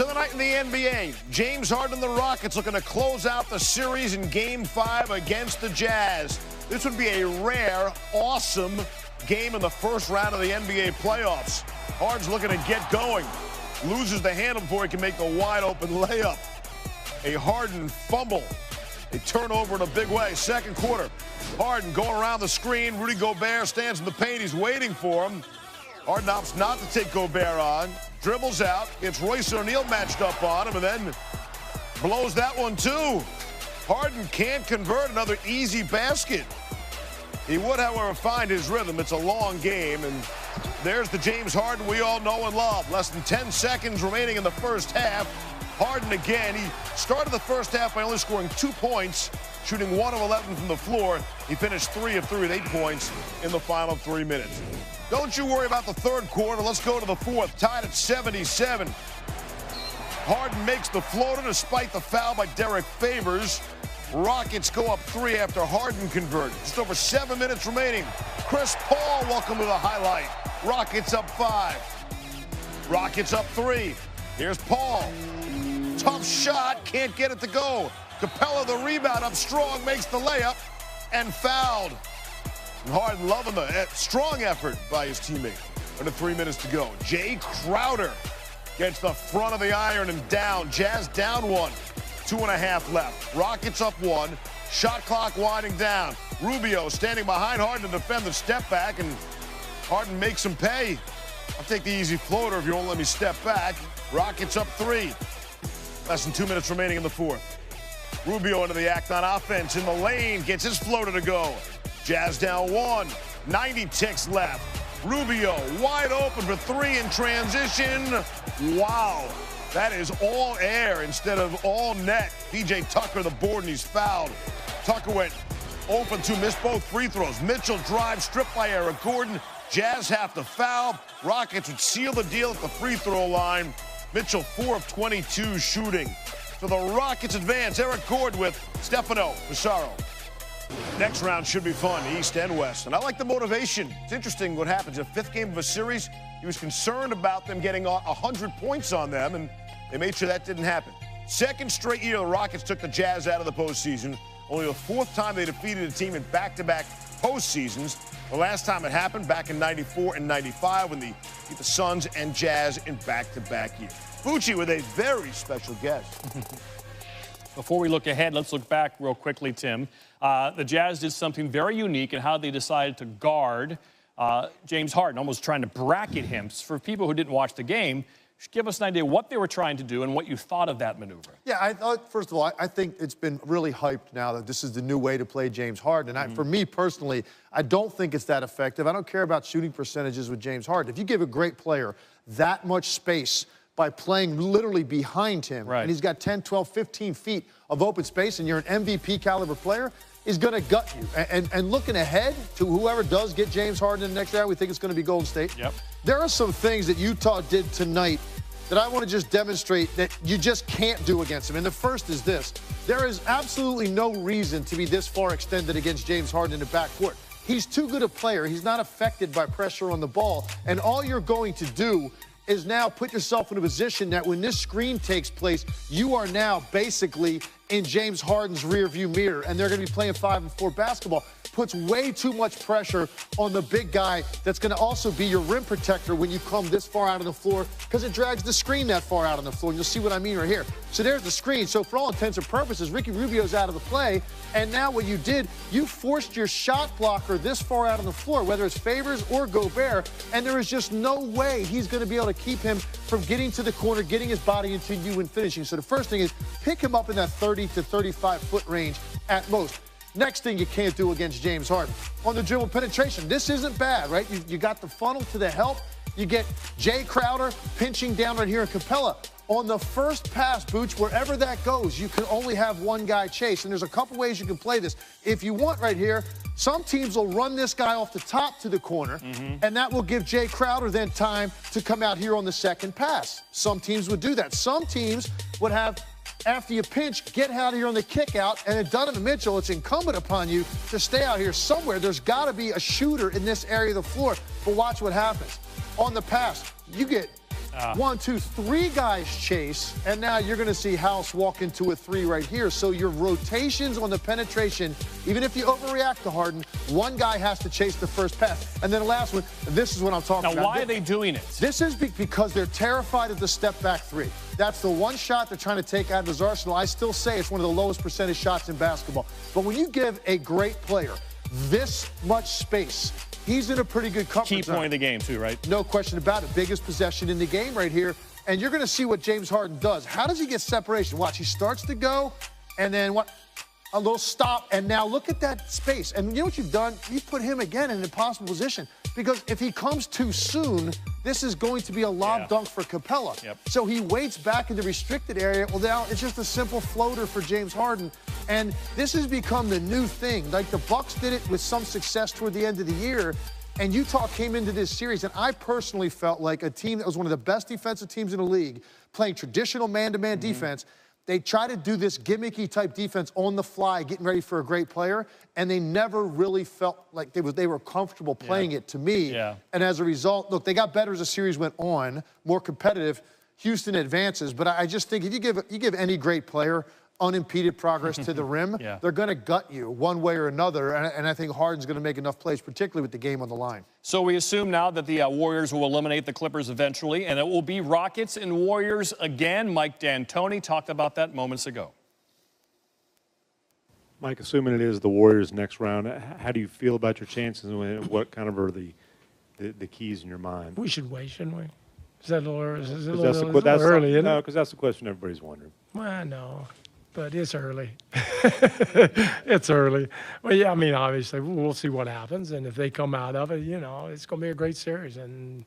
Tonight in the NBA, James Harden and the Rockets looking to close out the series in Game 5 against the Jazz. This would be a rare, awesome game in the first round of the NBA playoffs. Harden's looking to get going. Loses the handle before he can make the wide-open layup. A Harden fumble. A turnover in a big way. Second quarter, Harden going around the screen. Rudy Gobert stands in the paint. He's waiting for him. Harden opts not to take Gobert on. Dribbles out. Gets Royce O'Neal matched up on him and then blows that one too. Harden can't convert another easy basket. He would, however, find his rhythm. It's a long game, and there's the James Harden we all know and love. Less than 10 seconds remaining in the first half. Harden again. He started the first half by only scoring 2 points, shooting 1 of 11 from the floor. He finished 3 of 3 with 8 points in the final 3 minutes. Don't you worry about the third quarter. Let's go to the fourth, tied at 77. Harden makes the floater despite the foul by Derek Favors. Rockets go up 3 after Harden converted. Just over 7 minutes remaining. Chris Paul, welcome to the highlight. Rockets up 5. Rockets up 3. Here's Paul. Tough shot, can't get it to go. Capella, the rebound up strong, makes the layup and fouled. And Harden loving the strong effort by his teammate. Under 3 minutes to go. Jay Crowder gets the front of the iron and down. Jazz down 1. 2.5 left. Rockets up 1. Shot clock winding down. Rubio standing behind Harden to defend the step back, and Harden makes him pay. I'll take the easy floater if you won't let me step back. Rockets up 3. Less than 2 minutes remaining in the fourth. Rubio into the act on offense in the lane. Gets his floater to go. Jazz down 1. 90 ticks left. Rubio wide open for 3 in transition. Wow. That is all air instead of all net. P.J. Tucker the board, and he's fouled. Tucker went 0 for 2, missed both free throws. Mitchell drives, stripped by Eric Gordon. Jazz have to foul. Rockets would seal the deal at the free throw line. Mitchell 4 of 22 shooting. So the Rockets advance. Eric Gordon with Stefano Massaro. Next round should be fun, East and West. And I like the motivation. It's interesting what happens. The 5th game of a series, he was concerned about them getting 100 points on them, and they made sure that didn't happen. Second straight year, the Rockets took the Jazz out of the postseason. Only the 4th time they defeated a team in back-to-back postseasons. The last time it happened back in '94 and '95 when they beat the Suns and Jazz in back-to-back years. Fucci with a very special guest. Before we look ahead, let's look back real quickly, Tim. The Jazz did something very unique in how they decided to guard James Harden, almost trying to bracket him. For people who didn't watch the game, give us an idea what they were trying to do and what you thought of that maneuver. Yeah, I thought, first of all, I think it's been really hyped now that this is the new way to play James Harden. And for me personally, I don't think it's that effective. I don't care about shooting percentages with James Harden. If you give a great player that much space by playing literally behind him, and he's got 10, 12, 15 feet of open space, and you're an MVP caliber player, is going to gut you. And looking ahead to whoever does get James Harden in the next round, we think it's going to be Golden State. Yep. There are some things that Utah did tonight that I want to just demonstrate that you just can't do against him. And the first is this. There is absolutely no reason to be this far extended against James Harden in the backcourt. He's too good a player. He's not affected by pressure on the ball. And all you're going to do is now put yourself in a position that when this screen takes place, you are now basically in James Harden's rearview mirror, and they're going to be playing 5-on-4 basketball. Puts way too much pressure on the big guy that's going to also be your rim protector when you come this far out on the floor, because it drags the screen that far out on the floor. And you'll see what I mean right here. So there's the screen. So for all intents and purposes, Ricky Rubio's out of the play. And now what you did, you forced your shot blocker this far out on the floor, whether it's Favors or Gobert, and there is just no way he's going to be able to keep him from getting to the corner, getting his body into you and finishing. So the first thing is pick him up in that 30 to 35-foot range at most. Next thing you can't do against James Harden. On the dribble penetration, this isn't bad, right? You got the funnel to the help. You get Jay Crowder pinching down right here in Capella. On the first pass, Booch, wherever that goes, you can only have one guy chase. And there's a couple ways you can play this. If you want right here, some teams will run this guy off the top to the corner, and that will give Jay Crowder then time to come out here on the second pass. Some teams would do that. Some teams would have, after you pinch, get out here on the kick out, and then Donovan Mitchell, it's incumbent upon you to stay out here somewhere. There's got to be a shooter in this area of the floor, but watch what happens. On the pass, you get 1, 2, 3 guys chase, and now you're going to see House walk into a 3 right here. So your rotations on the penetration, even if you overreact to Harden, one guy has to chase the first pass. And then the last one, this is what I'm talking about. Now, why are they doing it? This is because they're terrified of the step-back 3. That's the one shot they're trying to take out of his arsenal. I still say it's one of the lowest percentage shots in basketball. But when you give a great player this much space, he's in a pretty good comfort zone. Key point of the game, too, right? No question about it. Biggest possession in the game right here. And you're going to see what James Harden does. How does he get separation? Watch, he starts to go, and then what? A little stop, and now look at that space. And you know what you've done? You put him again in an impossible position. Because if he comes too soon, this is going to be a lob dunk for Capella. Yep. So he waits back in the restricted area. Well, now it's just a simple floater for James Harden. And this has become the new thing. Like the Bucks did it with some success toward the end of the year. And Utah came into this series, and I personally felt like a team that was one of the best defensive teams in the league, playing traditional man-to-man defense. They try to do this gimmicky type defense on the fly, getting ready for a great player, and they never really felt like they were comfortable playing it to me. And as a result, look, they got better as the series went on, more competitive. Houston advances, but I just think if you give any great player unimpeded progress to the rim, they're going to gut you one way or another, and I think Harden's going to make enough plays, particularly with the game on the line. So we assume now that the Warriors will eliminate the Clippers eventually, and it will be Rockets and Warriors again. Mike D'Antoni talked about that moments ago. Mike, assuming it is the Warriors next round, how do you feel about your chances, and what kind of are the keys in your mind? We should wait, shouldn't we? Is that a little early, isn't it? No, because that's the question everybody's wondering. Well, no. But it's early. It's early. Well, yeah, I mean, obviously, we'll see what happens. And if they come out of it, you know, it's going to be a great series. And,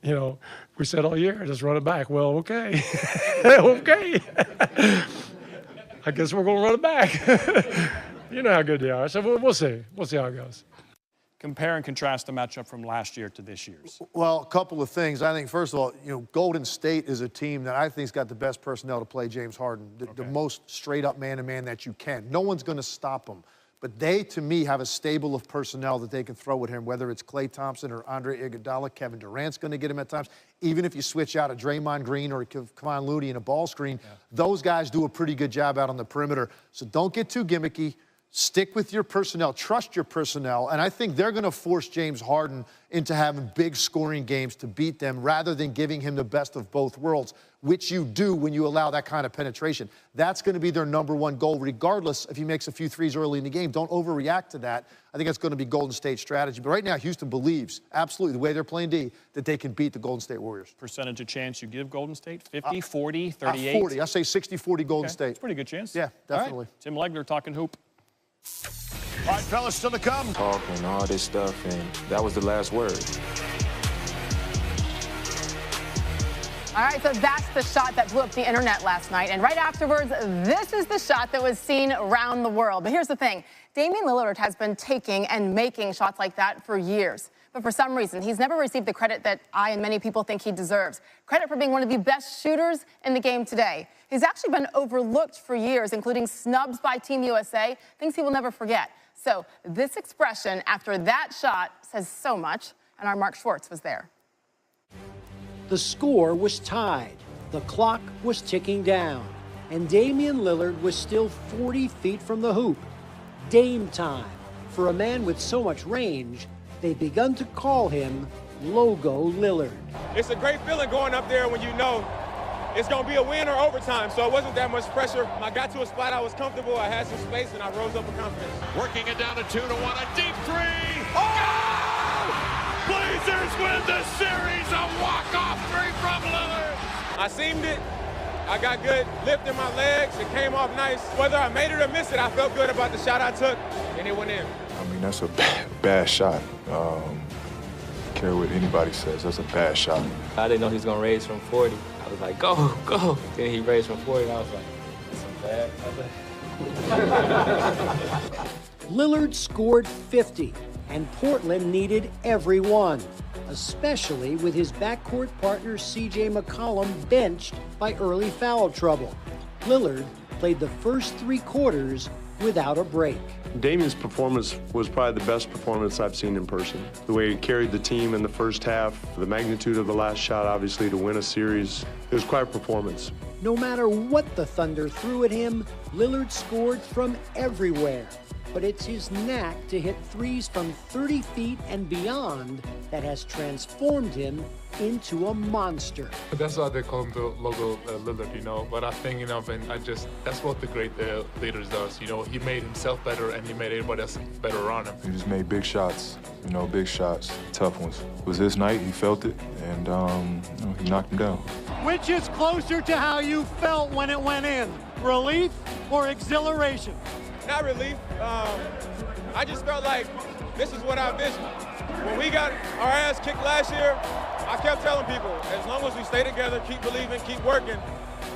you know, we said all year, just run it back. Well, okay. Okay. I guess we're going to run it back. You know how good they are. So we'll see. We'll see how it goes. Compare and contrast the matchup from last year to this year's. Well, a couple of things. I think, first of all, you know, Golden State is a team that I think has got the best personnel to play James Harden, the most straight-up man-to-man that you can. No one's going to stop him. But they, to me, have a stable of personnel that they can throw at him, whether it's Klay Thompson or Andre Iguodala. Kevin Durant's going to get him at times. Even if you switch out a Draymond Green or a Kevon Looney in a ball screen, those guys do a pretty good job out on the perimeter. So don't get too gimmicky. Stick with your personnel. Trust your personnel. And I think they're going to force James Harden into having big scoring games to beat them rather than giving him the best of both worlds, which you do when you allow that kind of penetration. That's going to be their #1 goal, regardless if he makes a few threes early in the game. Don't overreact to that. I think that's going to be Golden State's strategy. But right now, Houston believes, absolutely, the way they're playing D, that they can beat the Golden State Warriors. Percentage of chance you give Golden State? 50, 40, 38? 40. I say 60-40 Golden State. That's a pretty good chance. Yeah, definitely. All right. Tim Legler talking hoop. All right, fellas, still to come. Talk and all this stuff, and that was the last word. All right, so that's the shot that blew up the internet last night. And right afterwards, this is the shot that was seen around the world. But here's the thing. Damian Lillard has been taking and making shots like that for years. But for some reason, he's never received the credit that I and many people think he deserves. Credit for being one of the best shooters in the game today. He's actually been overlooked for years, including snubs by Team USA, things he will never forget. So this expression after that shot says so much, and our Mark Schwartz was there. The score was tied. The clock was ticking down, and Damian Lillard was still 40 feet from the hoop. Dame time. For a man with so much range, they've begun to call him Logo Lillard. It's a great feeling going up there when you know it's going to be a win or overtime, so it wasn't that much pressure. I got to a spot I was comfortable, I had some space, and I rose up with confidence. Working it down to 2-1, a deep three. Oh! Blazers win the series, a walk-off three from Lillard. I seamed it. I got good lift in my legs. It came off nice. Whether I made it or missed it, I felt good about the shot I took, and it went in. I mean, that's a bad shot. Care what anybody says, that's a bad shot. I didn't know he was going to raise from 40. I was like, go, go. Then he raised from 40, and I was like, that's bad. Lillard scored 50, and Portland needed every one, especially with his backcourt partner C.J. McCollum benched by early foul trouble. Lillard played the first 3 quarters without a break. Damian's performance was probably the best performance I've seen in person. The way he carried the team in the first half, the magnitude of the last shot, obviously, to win a series, it was quite a performance. No matter what the Thunder threw at him, Lillard scored from everywhere. But it's his knack to hit threes from 30 feet and beyond that has transformed him into a monster. That's why they call him the logo Lillard, you know. But I think, you know, that's what the great leaders does. You know, he made himself better and he made everybody else better around him. He just made big shots, you know, big shots, tough ones. It was his night, he felt it, and you know, he knocked him down. Which is closer to how you felt when it went in? Relief or exhilaration? Not relief. I just felt like this is what I envisioned. When we got our ass kicked last year, I kept telling people, as long as we stay together, keep believing, keep working,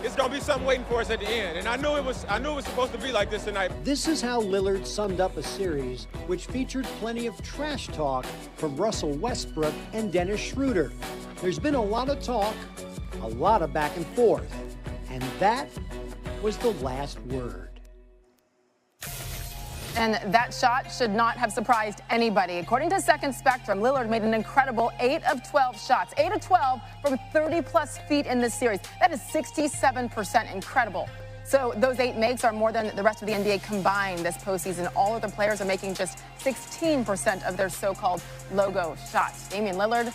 it's gonna be something waiting for us at the end. And I knew it was supposed to be like this tonight. This is how Lillard summed up a series which featured plenty of trash talk from Russell Westbrook and Dennis Schroeder. There's been a lot of talk, a lot of back and forth, and that was the last word. And that shot should not have surprised anybody. According to Second Spectrum, Lillard made an incredible 8 of 12 shots. 8 of 12 from 30-plus feet in this series. That is 67% incredible. So those 8 makes are more than the rest of the NBA combined this postseason. All other players are making just 16% of their so-called logo shots. Damian Lillard,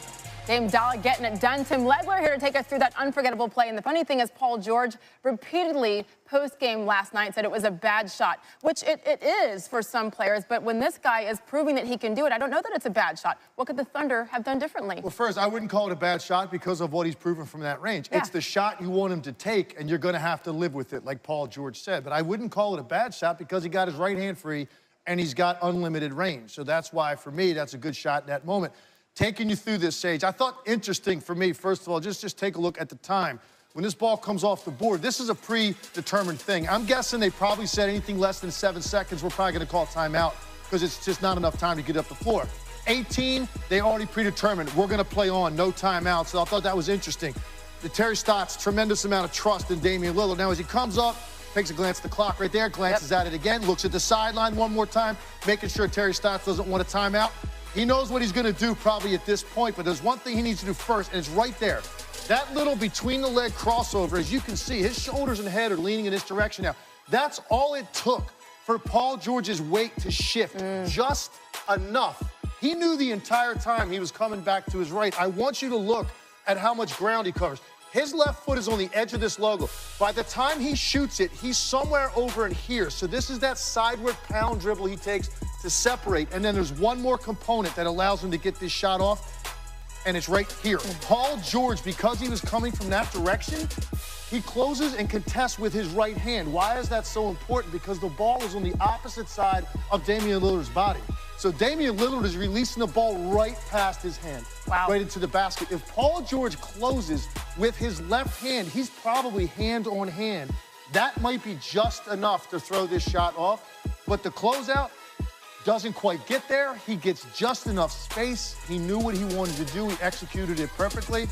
Dame Dollar getting it done. Tim Legler here to take us through that unforgettable play. And the funny thing is, Paul George repeatedly post-game last night said it was a bad shot, which it is for some players. But when this guy is proving that he can do it, I don't know that it's a bad shot. What could the Thunder have done differently? Well, first, I wouldn't call it a bad shot because of what he's proven from that range. Yeah. It's the shot you want him to take, and you're going to have to live with it, like Paul George said. But I wouldn't call it a bad shot because he got his right hand free, and he's got unlimited range. So that's why, for me, that's a good shot in that moment. Taking you through this, Sage, I thought interesting for me, first of all, just take a look at the time. When this ball comes off the board, this is a predetermined thing. I'm guessing they probably said anything less than 7 seconds, we're probably going to call timeout because it's just not enough time to get up the floor. 18, they already predetermined. We're going to play on, no timeout. So I thought that was interesting. The Terry Stotts, tremendous amount of trust in Damian Lillard. Now, as he comes up, takes a glance at the clock right there, glances at it again, looks at the sideline one more time, making sure Terry Stotts doesn't want a timeout. He knows what he's going to do probably at this point, but there's one thing he needs to do first, and it's right there. That little between-the-leg crossover, as you can see, his shoulders and head are leaning in this direction now. That's all it took for Paul George's weight to shift, just enough. He knew the entire time he was coming back to his right. I want you to look at how much ground he covers. His left foot is on the edge of this logo. By the time he shoots it, he's somewhere over in here. So this is that sideward pound dribble he takes to separate. And then there's one more component that allows him to get this shot off, and it's right here. Paul George, because he was coming from that direction, he closes and contests with his right hand. Why is that so important? Because the ball is on the opposite side of Damian Lillard's body. So Damian Lillard is releasing the ball right past his hand, right into the basket. If Paul George closes with his left hand, he's probably hand on hand. That might be just enough to throw this shot off. But the closeout doesn't quite get there. He gets just enough space. He knew what he wanted to do. He executed it perfectly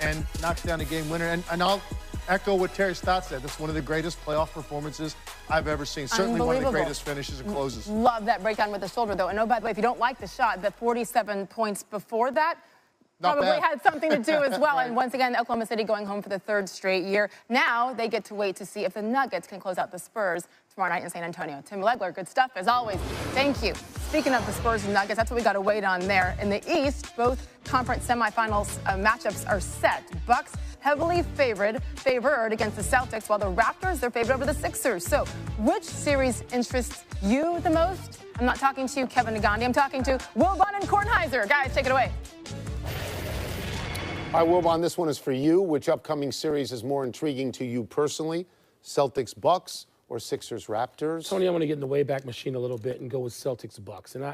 and knocks down the game winner. And I'll echo what Terry Stotts said. This is one of the greatest playoff performances I've ever seen. Certainly one of the greatest finishes and closes. Love that breakdown with the shoulder, though. And oh, by the way, if you don't like the shot, the 47 points before that probably had something to do as well. Right. And once again, Oklahoma City going home for the 3rd straight year. Now they get to wait to see if the Nuggets can close out the Spurs tomorrow night in San Antonio. Tim Legler, good stuff as always. Thank you. Speaking of the Spurs and Nuggets, that's what we got to wait on there. In the East, both conference semifinals matchups are set. Bucks heavily favored against the Celtics, while the Raptors, they're favored over the Sixers. So which series interests you the most? I'm not talking to Kevin Nagandi. I'm talking to Wilbon and Kornheiser. Guys, take it away. All right, Wilbon, this one is for you. Which upcoming series is more intriguing to you personally? Celtics-Bucks or Sixers-Raptors? Tony, I'm going to get in the Wayback Machine a little bit and go with Celtics-Bucks. And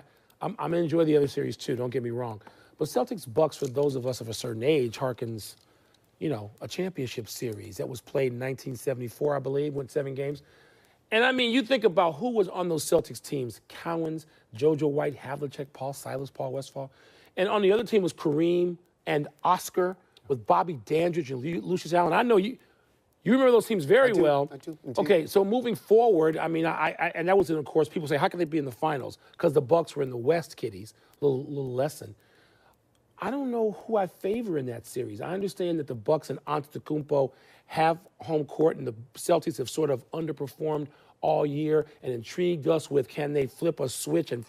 I'm going to enjoy the other series, too. Don't get me wrong. But Celtics-Bucks, for those of us of a certain age, harkens, you know, a championship series that was played in 1974, I believe, went 7 games. And, I mean, you think about who was on those Celtics teams. Cowens, JoJo White, Havlicek, Paul Silas, Paul Westphal. And on the other team was Kareem and Oscar with Bobby Dandridge and Lucius Allen. I know You remember those teams very well. I do. Okay, so moving forward, I mean, and that was, of course, people say, how can they be in the finals? Because the Bucks were in the West, kiddies. Little lesson. I don't know who I favor in that series. I understand that the Bucks and Antetokounmpo have home court, and the Celtics have sort of underperformed all year and intrigued us with, can they flip a switch and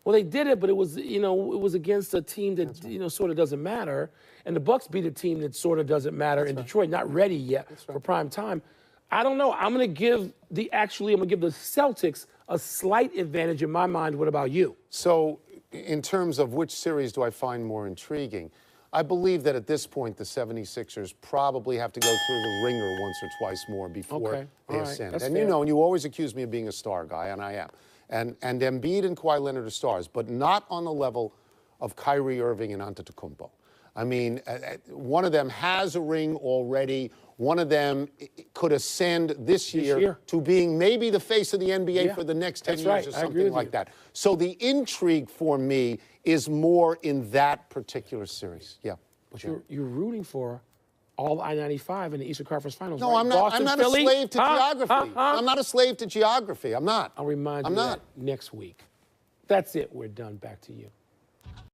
well, they did it, but it was, it was against a team that, sort of doesn't matter. And the Bucks beat a team that sort of doesn't matter in Detroit, not ready yet for prime time. I don't know. I'm going to give the Celtics a slight advantage in my mind. What about you? So, in terms of which series do I find more intriguing, I believe that at this point, the 76ers probably have to go through the ringer once or twice more before they ascend. And fair. and you always accuse me of being a star guy, and I am. And Embiid and Kawhi Leonard are stars, but not on the level of Kyrie Irving and Antetokounmpo. I mean, one of them has a ring already. One of them could ascend this year to being maybe the face of the NBA for the next 10 years or something like that. So the intrigue for me is more in that particular series. Yeah. But you're rooting for all I-95 in the Eastern Conference Finals. No, right? I'm not. Boston, I'm not Philly? a slave to geography. I'm not a slave to geography. I'm not. I'll remind you that next week. That's it. We're done. Back to you.